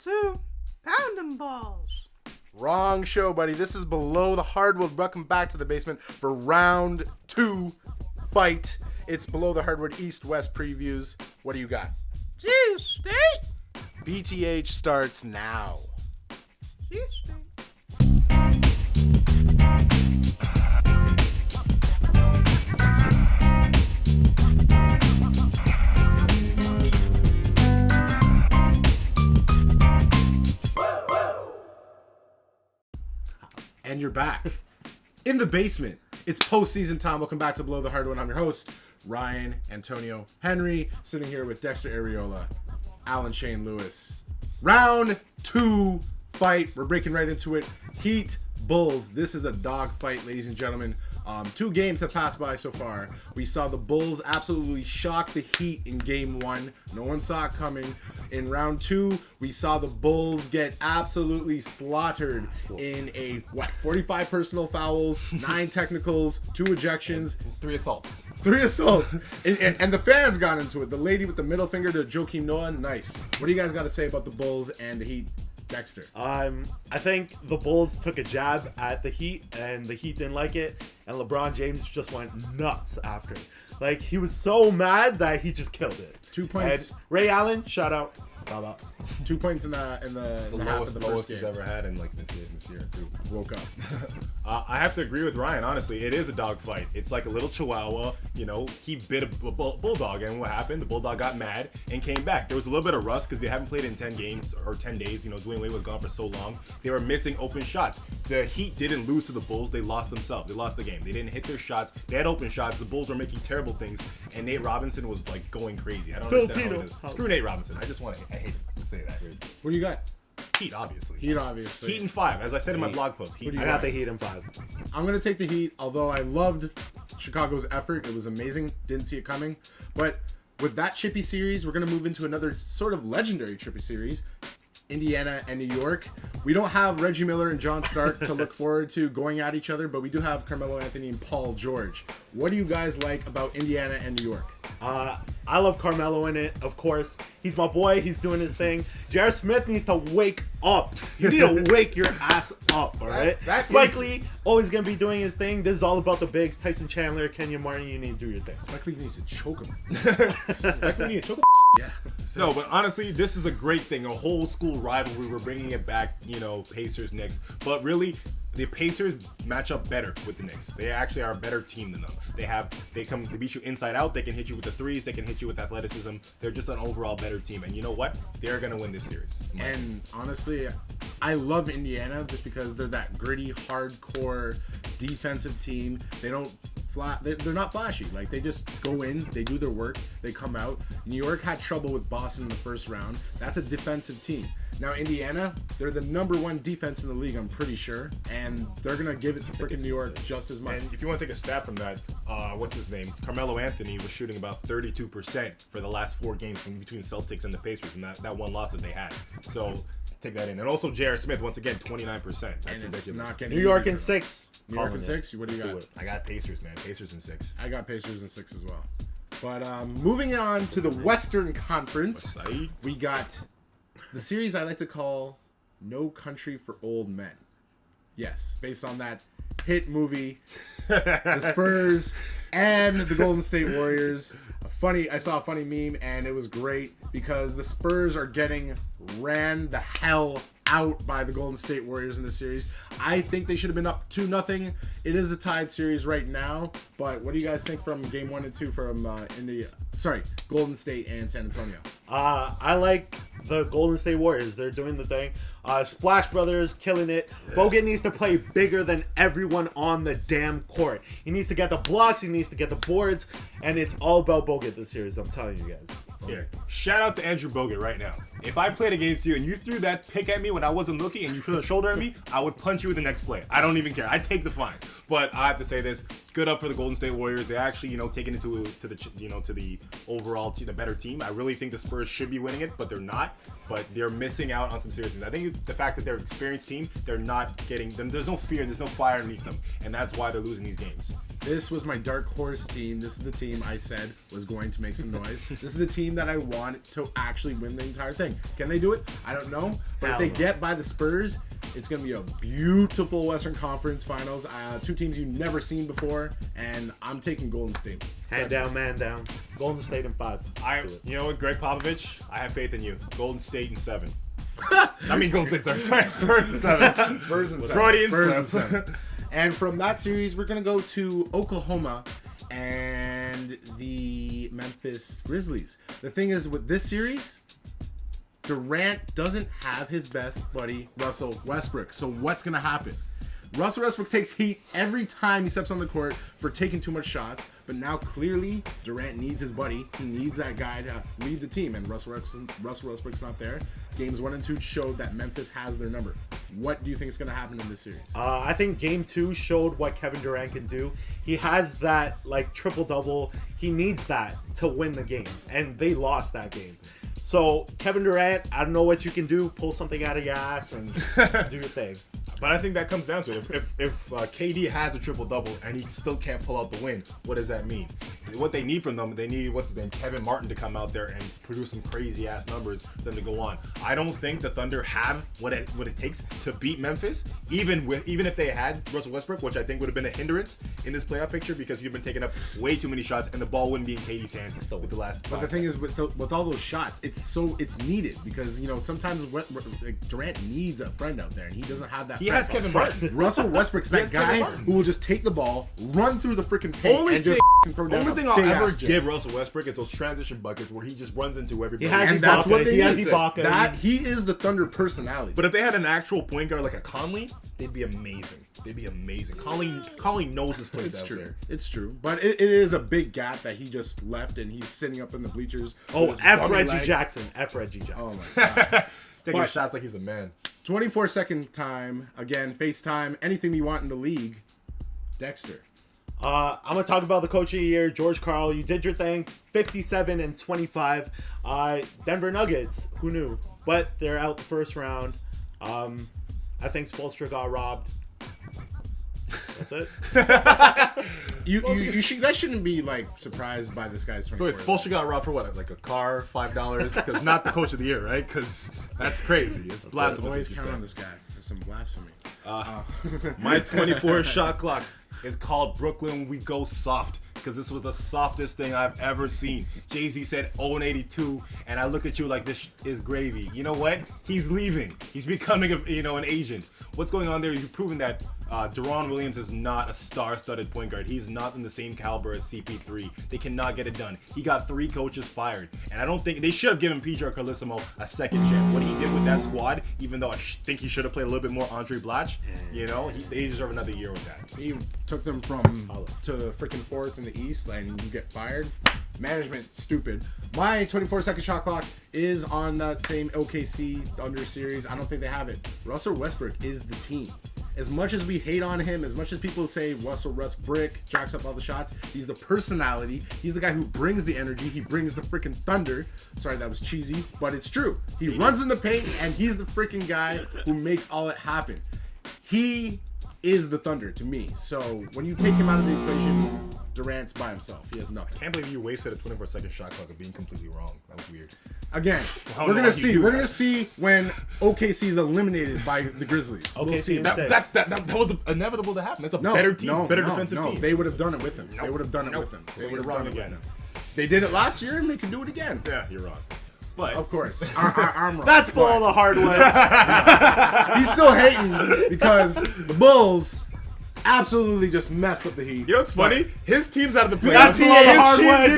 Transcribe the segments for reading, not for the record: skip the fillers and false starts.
to Pound 'em Balls. Wrong show, buddy. This is Below the Hardwood. Welcome back to the basement for round 2 fight. It's Below the Hardwood East-West previews. What do you got? G-State. BTH starts now. G-State. And you're back in the basement. It's postseason time. Welcome back to Below the Hardwood. I'm your host, Ryan Antonio Henry, sitting here with Dexter Areola, Alan Shane Lewis. Round 2 fight. We're breaking right into it. Heat Bulls. This is a dog fight, ladies and gentlemen. 2 games have passed by so far. We saw the Bulls absolutely shock the Heat in game 1. No one saw it coming. In round 2, we saw the Bulls get absolutely slaughtered in 45 personal fouls, 9 technicals, 2 ejections, 3 assaults. 3 assaults. And the fans got into it. The lady with the middle finger to Joakim Noah, nice. What do you guys got to say about the Bulls and the Heat? Dexter. I think the Bulls took a jab at the Heat, and the Heat didn't like it, and LeBron James just went nuts after. Like, he was so mad that he just killed it. 2 points. And Ray Allen, shout out. Shout out. 2 points in the half of the first he's game. ever had in like this year too. Woke up. I have to agree with Ryan. Honestly, it is a dog fight. It's like a little Chihuahua. You know, he bit a bulldog, and what happened? The bulldog got mad and came back. There was a little bit of rust because they haven't played in 10 games or 10 days. You know, Dwayne Wade was gone for so long. They were missing open shots. The Heat didn't lose to the Bulls. They lost themselves. They lost the game. They didn't hit their shots. They had open shots. The Bulls were making terrible things, and Nate Robinson was like going crazy. I don't understand how it is. Screw Nate Robinson. I hate to say that. What do you got? Heat, obviously. Heat, obviously. Heat in 5, as I said in my blog post. Heat. I got the Heat in 5. I'm going to take the Heat, although I loved Chicago's effort. It was amazing. Didn't see it coming. But with that chippy series, we're going to move into another sort of legendary chippy series. Indiana and New York. We don't have Reggie Miller and John Stark to look forward to going at each other, but we do have Carmelo Anthony and Paul George. What do you guys like about Indiana and New York? I love Carmelo in it, of course. He's my boy. He's doing his thing. J.R. Smith needs to wake up. You need to wake your ass up, all right? Spike Lee always going to be doing his thing. This is all about the bigs. Tyson Chandler, Kenyon Martin, you need to do your thing. Spike Lee needs to choke him. Spike Lee needs to choke him. Yeah. No, but honestly, this is a great thing. A whole school rivalry. We're bringing it back, you know, Pacers, Knicks. But really, the Pacers match up better with the Knicks. They actually are a better team than them. They beat you inside out. They can hit you with the threes. They can hit you with athleticism. They're just an overall better team. And you know what? They're going to win this series. And honestly, I love Indiana just because they're that gritty, hardcore defensive team. They're not flashy. Like, they just go in, they do their work, they come out. New York had trouble with Boston in the first round. That's a defensive team. Now, Indiana, they're the number 1 defense in the league, I'm pretty sure. And they're going to give it to freaking New York just as much. And if you want to take a stab from that, what's his name? Carmelo Anthony was shooting about 32% for the last 4 games from between Celtics and the Pacers, and that one loss that they had. So take that in. And also J.R. Smith, once again, 29%. That's and ridiculous. It's not getting New York in easy. 6. New York in 6? What do you got? I got Pacers, man. Pacers in 6. I got Pacers in 6 as well. But moving on to the Western Conference, we got the series I like to call No Country for Old Men. Yes, based on that hit movie, the Spurs and the Golden State Warriors. I saw a funny meme, and it was great because the Spurs are getting ran the hell out by the Golden State Warriors in this series. I think they should have been up 2-0. It is a tied series right now, but what do you guys think from game 1 and 2 from Golden State and San Antonio? I like the Golden State Warriors. They're doing the thing. Splash Brothers killing it. Yeah. Bogut needs to play bigger than everyone on the damn court. He needs to get the blocks. He needs to get the boards. And it's all about Bogut this series, I'm telling you guys. Here, shout out to Andrew Bogut right now. If I played against you and you threw that pick at me when I wasn't looking and you threw a shoulder at me, I would punch you with the next play. I don't even care. I'd take the fine. But I have to say this: good up for the Golden State Warriors. They actually, taking it to the overall team, the better team. I really think the Spurs should be winning it, but they're not. But they're missing out on some serious things. I think the fact that they're an experienced team, they're not getting them. There's no fear, there's no fire underneath them, and that's why they're losing these games. This was my dark horse team. This is the team I said was going to make some noise. This is the team that I want to actually win the entire thing. Can they do it? I don't know. But if they get by the Spurs, it's going to be a beautiful Western Conference Finals. Two teams you've never seen before, and I'm taking Golden State. Hand down, man down. Golden State in 5. You know what, Greg Popovich? I have faith in you. Golden State in 7. I mean, Golden State, sorry. Spurs in 7. Spurs in 7. Freudian Spurs in slip. 7. And from that series, we're going to go to Oklahoma and the Memphis Grizzlies. The thing is, with this series, Durant doesn't have his best buddy, Russell Westbrook. So what's going to happen? Russell Westbrook takes heat every time he steps on the court for taking too much shots. But now clearly Durant needs his buddy. He needs that guy to lead the team. And Russell Westbrook's not there. Games 1 and 2 showed that Memphis has their number. What do you think is going to happen in this series? I think Game 2 showed what Kevin Durant can do. He has that triple-double. He needs that to win the game. And they lost that game. So, Kevin Durant, I don't know what you can do. Pull something out of your ass and do your thing. But I think that comes down to it. If KD has a triple-double and he still can't pull out the win, what does that mean? What they need from them, they need, Kevin Martin to come out there and produce some crazy-ass numbers for them to go on. I don't think the Thunder have what it takes to beat Memphis, even if they had Russell Westbrook, which I think would have been a hindrance in this playoff picture because you've been taking up way too many shots and the ball wouldn't be in KD's hands with the last. But the thing is, with all those shots, it's needed because sometimes Durant needs a friend out there and he doesn't have that. He has Kevin Martin. Russell Westbrook's that guy who will just take the ball, run through the freaking paint, and just throw down. Only thing I'll ever give Russell Westbrook is those transition buckets where he just runs into everybody. And that's what they need. He is the Thunder personality. But if they had an actual point guard like a Conley, they'd be amazing. Conley knows his place out there. It's true. But it is a big gap that he just left and he's sitting up in the bleachers. Oh, F. Reggie Jackson. Oh my God. Taking shots like he's a man. 24-second time. Again, FaceTime. Anything you want in the league. Dexter. I'm going to talk about the coach of the year, George Karl. You did your thing. 57-25. Denver Nuggets. Who knew? But they're out the first round. I think Spoelstra got robbed. That's it. You guys shouldn't be surprised by this guy's. So Spoelstra got robbed for what? Like a car, $5? Because not the coach of the year, right? Because that's crazy. It's blasphemous. Always count on this guy. There's some blasphemy. My 24 shot clock is called Brooklyn We Go Soft because this was the softest thing I've ever seen. Jay-Z said 0-82, and I look at you like this is gravy. You know what? He's leaving. He's becoming an agent. What's going on there? You've proven that Deron Williams is not a star-studded point guard. He's not in the same caliber as CP3. They cannot get it done. He got 3 coaches fired, and I don't think they should have given PJ Carlissimo a second chance. What he did with that squad, even though I think he should have played a little bit more Andre Blatch, they deserve another year with that. He took them to freaking 4th in the East, and you get fired. Management, stupid. My 24-second shot clock is on that same OKC Thunder series. I don't think they have it. Russell Westbrook is the team. As much as we hate on him, as much as people say Russell Westbrook jacks up all the shots, he's the personality. He's the guy who brings the energy. He brings the freaking thunder. Sorry, that was cheesy, but it's true. He runs in the paint, and he's the freaking guy who makes all it happen. He is the Thunder to me. So when you take him out of the equation, Durant's by himself. He has nothing. I can't believe you wasted a 24-second shot clock of being completely wrong. That was weird. Again, we're gonna see. We're gonna see when OKC is eliminated by the Grizzlies. We'll see. That was inevitable to happen. That's a better team, better defensive team. They would have done it with him. They would have done it with him. They would have done it again. They did it last year, and they can do it again. Yeah, you're wrong. But of course, I'm wrong. That's below the Hardwood. He's still hating because the Bulls absolutely just messed up the Heat. You know what's funny? His team's out of the playoffs. That's below the Hardwood.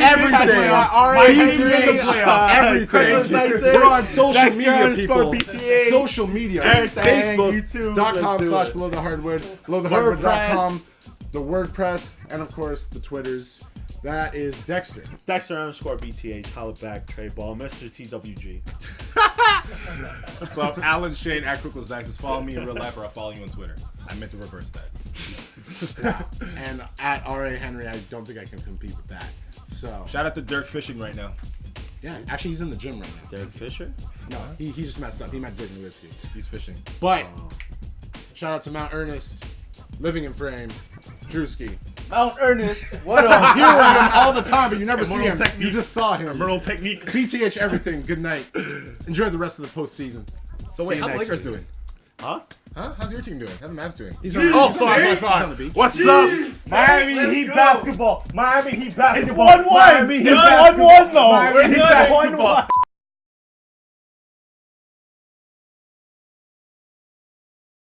Everything. We're on social media, people. BTA. Social media. Facebook.com/below the hardwood. BelowTheHardwood.com. The WordPress, and of course the Twitters. That is Dexter. Dexter_BTH. Holla back. Trade ball. Mr. TWG. What's up? Alan Shane at Quick Just follow me in real life, or I'll follow you on Twitter. I meant to reverse that. And at R.A. Henry, I don't think I can compete with that. So shout out to Dirk Fishing right now. Yeah, actually he's in the gym right now. Derek Fisher? No, he just messed up. He meant Dirk Nowitzki. He's fishing. But shout out to Mount Ernest, Living in Frame, Drewski. Mount Ernest. What You up? hear him all the time, but you never see Immortal him. technique. You just saw him. Emerald technique. PTH everything. Good night. Enjoy the rest of the postseason. So See wait, you how's the next Lakers week. doing? Huh? Huh? How's your team doing? How's the Mavs doing? He's on, Oh, he's sorry, on the, sorry. he's on the beach. What's up? Miami Heat go. basketball. Miami Heat basketball. It's 1-1. Miami Heat It's basketball. 1-1 though. Miami We're Heat good. basketball.